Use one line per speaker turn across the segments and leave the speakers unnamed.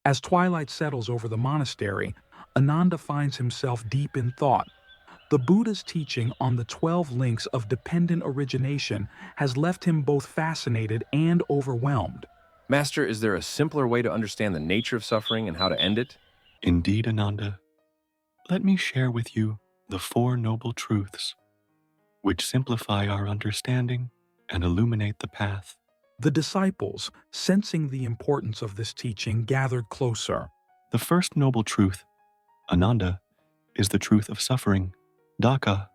As twilight settles over the monastery, Ananda finds himself deep in thought. The Buddha's teaching on the 12 links of dependent origination has left him both fascinated and overwhelmed.
Master, is there a simpler way to understand the nature of suffering and how to end it?
Indeed, Ananda. Let me share with you the Four Noble Truths, which simplify our understanding and illuminate the path.
The disciples, sensing the importance of this teaching, gathered closer.
The first noble truth, Ananda, is the truth of suffering, Dukka,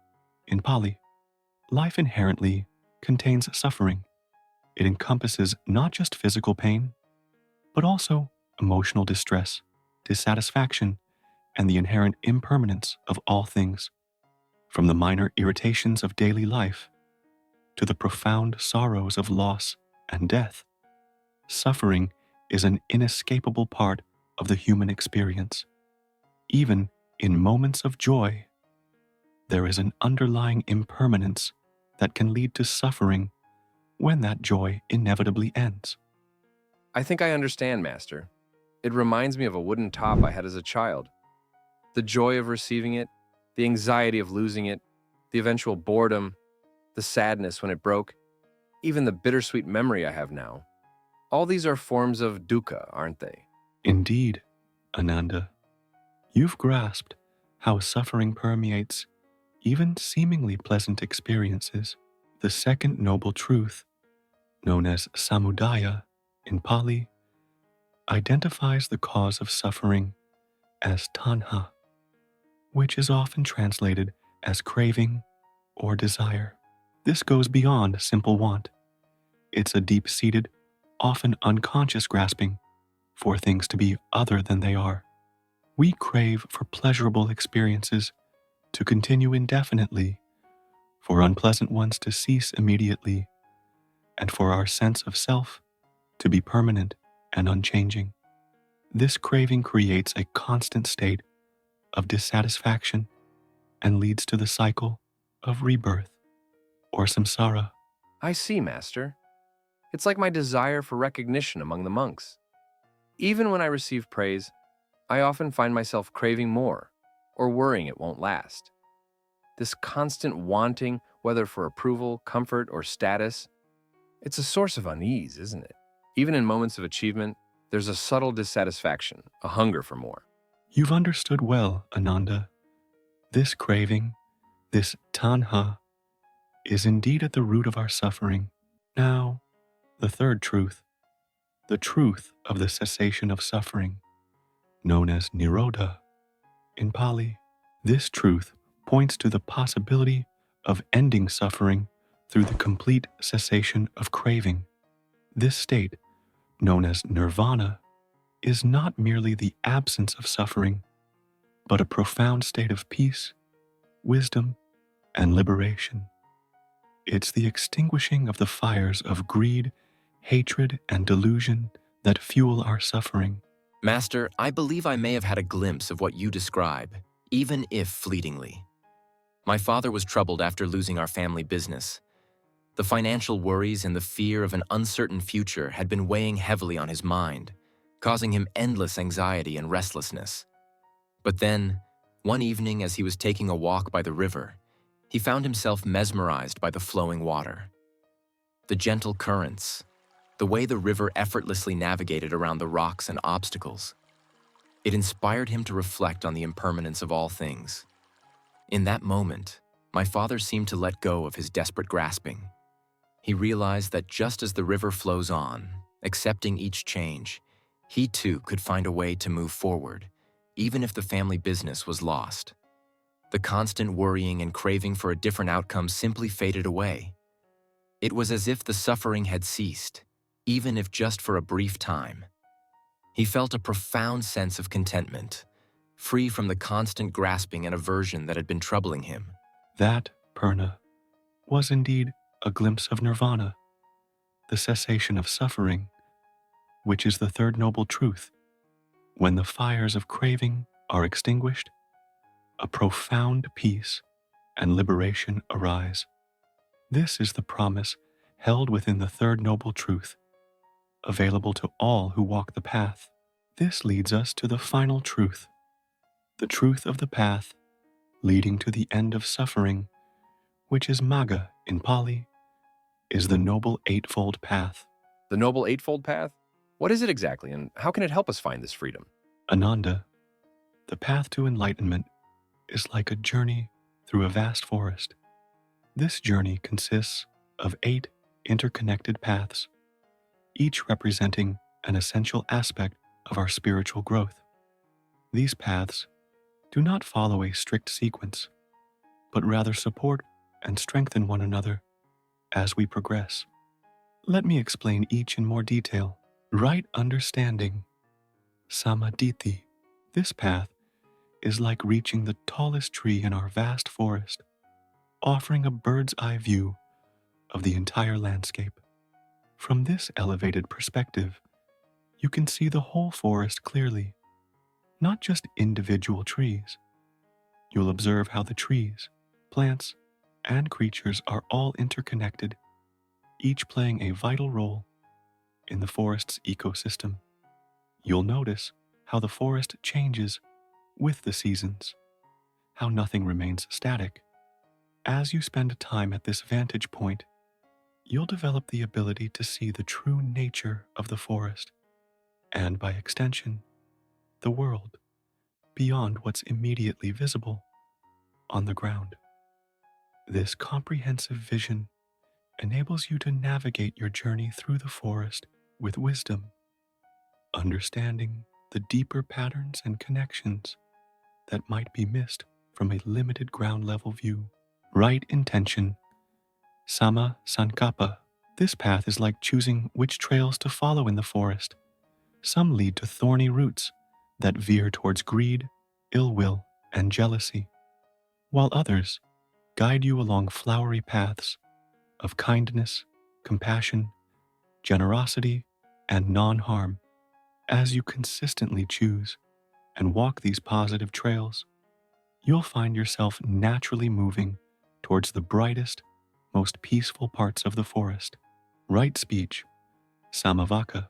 in Pali. Life inherently contains suffering. It encompasses not just physical pain, but also emotional distress, dissatisfaction, and the inherent impermanence of all things. From the minor irritations of daily life to the profound sorrows of loss and death, suffering is an inescapable part of the human experience. Even in moments of joy, there is an underlying impermanence that can lead to suffering when that joy inevitably ends.
I think I understand, Master. It reminds me of a wooden top I had as a child. The joy of receiving it, the anxiety of losing it, the eventual boredom, the sadness when it broke, even the bittersweet memory I have now. All these are forms of dukkha, aren't they?
Indeed, Ananda. You've grasped how suffering permeates even seemingly pleasant experiences. The second noble truth, known as Samudāya in Pali, identifies the cause of suffering as tanha, which is often translated as craving or desire. This goes beyond simple want. It's a deep-seated, often unconscious grasping for things to be other than they are. We crave for pleasurable experiences to continue indefinitely, for unpleasant ones to cease immediately, and for our sense of self to be permanent and unchanging. This craving creates a constant state of dissatisfaction and leads to the cycle of rebirth or samsara.
I see, Master. It's like my desire for recognition among the monks. Even when I receive praise, I often find myself craving more or worrying it won't last. This constant wanting, whether for approval, comfort, or status, it's a source of unease, isn't it? Even in moments of achievement, there's a subtle dissatisfaction, a hunger for more.
You've understood well, Ananda. This craving, this tanha, is indeed at the root of our suffering. Now, the third truth, the truth of the cessation of suffering, known as Nirodha in Pali. This truth points to the possibility of ending suffering through the complete cessation of craving. This state, known as nirvana, is not merely the absence of suffering, but a profound state of peace, wisdom, and liberation. It's the extinguishing of the fires of greed, hatred, and delusion that fuel our suffering.
Master, I believe I may have had a glimpse of what you describe, even if fleetingly. My father was troubled after losing our family business. The financial worries and the fear of an uncertain future had been weighing heavily on his mind, causing him endless anxiety and restlessness. But then, one evening as he was taking a walk by the river, he found himself mesmerized by the flowing water. The gentle currents, the way the river effortlessly navigated around the rocks and obstacles. It inspired him to reflect on the impermanence of all things. In that moment, my father seemed to let go of his desperate grasping. He realized that just as the river flows on, accepting each change, he too could find a way to move forward, even if the family business was lost. The constant worrying and craving for a different outcome simply faded away. It was as if the suffering had ceased, even if just for a brief time. He felt a profound sense of contentment, free from the constant grasping and aversion that had been troubling him.
That, Purna, was indeed a glimpse of nirvana, the cessation of suffering, which is the third noble truth. When the fires of craving are extinguished, a profound peace and liberation arise. This is the promise held within the third noble truth, available to all who walk the path. This leads us to the final truth, the truth of the path leading to the end of suffering, which is Magga in Pali, is the Noble Eightfold Path.
The Noble Eightfold Path? What is it exactly, and how can it help us find this freedom?
Ananda, the path to enlightenment is like a journey through a vast forest. This journey consists of 8 interconnected paths, each representing an essential aspect of our spiritual growth. These paths do not follow a strict sequence, but rather support and strengthen one another as we progress. Let me explain each in more detail. Right understanding, samadhi. This path is like reaching the tallest tree in our vast forest, offering a bird's eye view of the entire landscape. From this elevated perspective, you can see the whole forest clearly, not just individual trees. You'll observe how the trees, plants, and creatures are all interconnected, each playing a vital role in the forest's ecosystem. You'll notice how the forest changes with the seasons, how nothing remains static. As you spend time at this vantage point, you'll develop the ability to see the true nature of the forest, and by extension, the world, beyond what's immediately visible on the ground. This comprehensive vision enables you to navigate your journey through the forest with wisdom, understanding the deeper patterns and connections that might be missed from a limited ground level view. Right intention, Samma sankappa. This path is like choosing which trails to follow in the forest. Some lead to thorny roots that veer towards greed, ill will, and jealousy, while others guide you along flowery paths of kindness, compassion, generosity, and non-harm. As you consistently choose and walk these positive trails, you'll find yourself naturally moving towards the brightest, most peaceful parts of the forest. Right speech, Samma.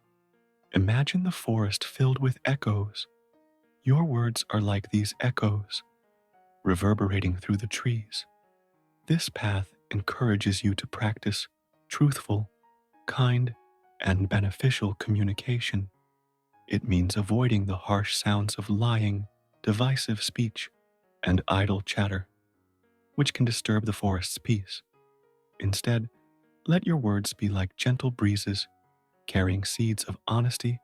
Imagine the forest filled with echoes. Your words are like these echoes, reverberating through the trees. This path encourages you to practice truthful, kind, and beneficial communication. It means avoiding the harsh sounds of lying, divisive speech, and idle chatter, which can disturb the forest's peace. Instead, let your words be like gentle breezes, carrying seeds of honesty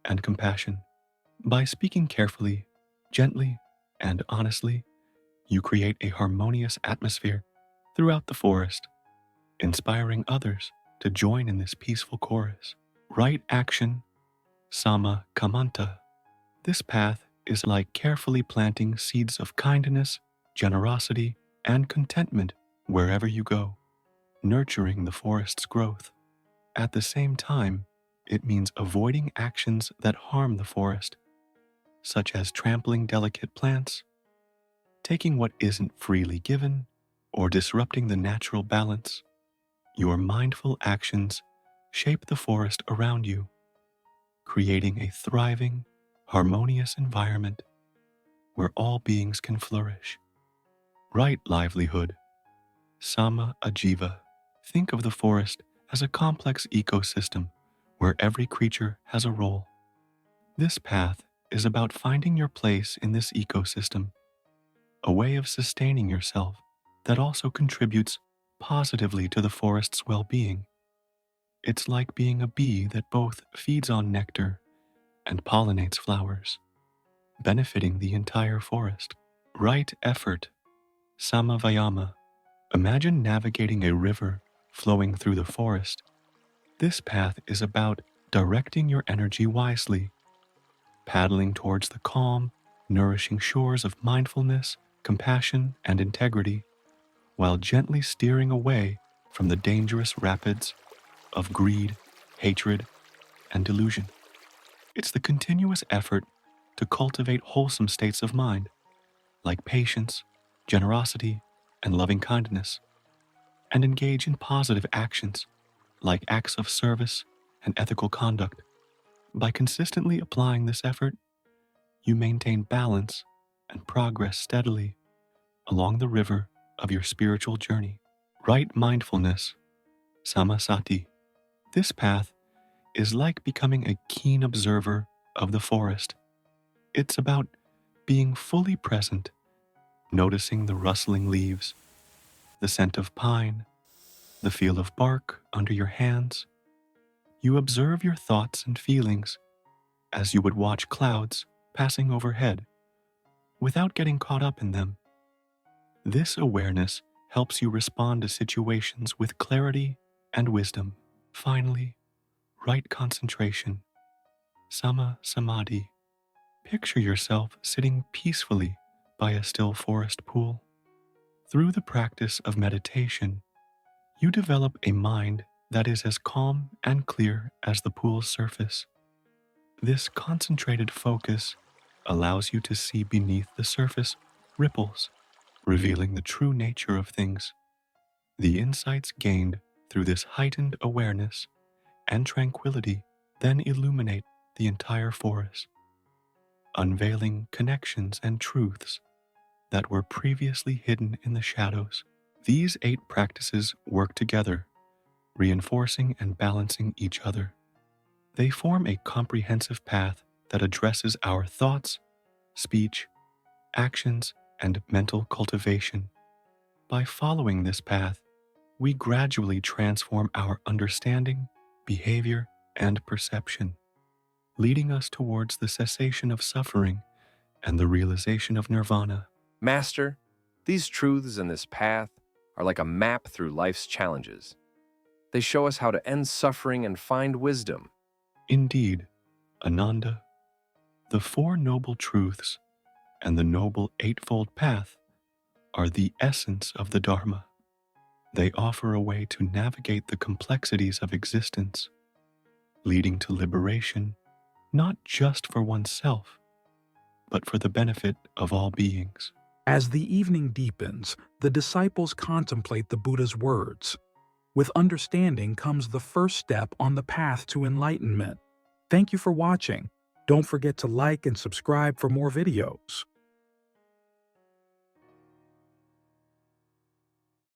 and compassion. By speaking carefully, gently, and honestly, you create a harmonious atmosphere throughout the forest, inspiring others to join in this peaceful chorus. Right action, Samma kammanta. This path is like carefully planting seeds of kindness, generosity, and contentment wherever you go, nurturing the forest's growth. At the same time, it means avoiding actions that harm the forest, such as trampling delicate plants, taking what isn't freely given, or disrupting the natural balance. Your mindful actions shape the forest around you, creating a thriving, harmonious environment where all beings can flourish. Right livelihood, Samma ajiva. Think of the forest as a complex ecosystem where every creature has a role. This path is about finding your place in this ecosystem, a way of sustaining yourself that also contributes positively to the forest's well-being. It's like being a bee that both feeds on nectar and pollinates flowers, benefiting the entire forest. Right effort, Samma vayama. Imagine navigating a river flowing through the forest. This path is about directing your energy wisely, paddling towards the calm, nourishing shores of mindfulness, compassion, and integrity, while gently steering away from the dangerous rapids of greed, hatred, and delusion. It's the continuous effort to cultivate wholesome states of mind, like patience, generosity, and loving kindness, and engage in positive actions, like acts of service and ethical conduct. By consistently applying this effort, you maintain balance and progress steadily along the river of your spiritual journey. Right mindfulness, Samma sati. This path is like becoming a keen observer of the forest. It's about being fully present, noticing the rustling leaves, the scent of pine, the feel of bark under your hands. You observe your thoughts and feelings as you would watch clouds passing overhead without getting caught up in them. This awareness helps you respond to situations with clarity and wisdom. Finally, right concentration, Samma samadhi. Picture yourself sitting peacefully by a still forest pool. Through the practice of meditation, you develop a mind that is as calm and clear as the pool's surface. This concentrated focus allows you to see beneath the surface ripples, revealing the true nature of things. The insights gained through this heightened awareness and tranquility then illuminate the entire forest, unveiling connections and truths that were previously hidden in the shadows. These 8 practices work together, reinforcing and balancing each other. They form a comprehensive path that addresses our thoughts, speech, actions, and mental cultivation. By following this path, we gradually transform our understanding, behavior, and perception, leading us towards the cessation of suffering and the realization of nirvana.
Master, these truths and this path are like a map through life's challenges. They show us how to end suffering and find wisdom.
Indeed, Ananda, the 4 noble truths and the noble Eightfold Path are the essence of the Dharma. They offer a way to navigate the complexities of existence, leading to liberation, not just for oneself, but for the benefit of all beings.
As the evening deepens, the disciples contemplate the Buddha's words. With understanding comes the first step on the path to enlightenment. Thank you for watching. Don't forget to like and subscribe for more videos.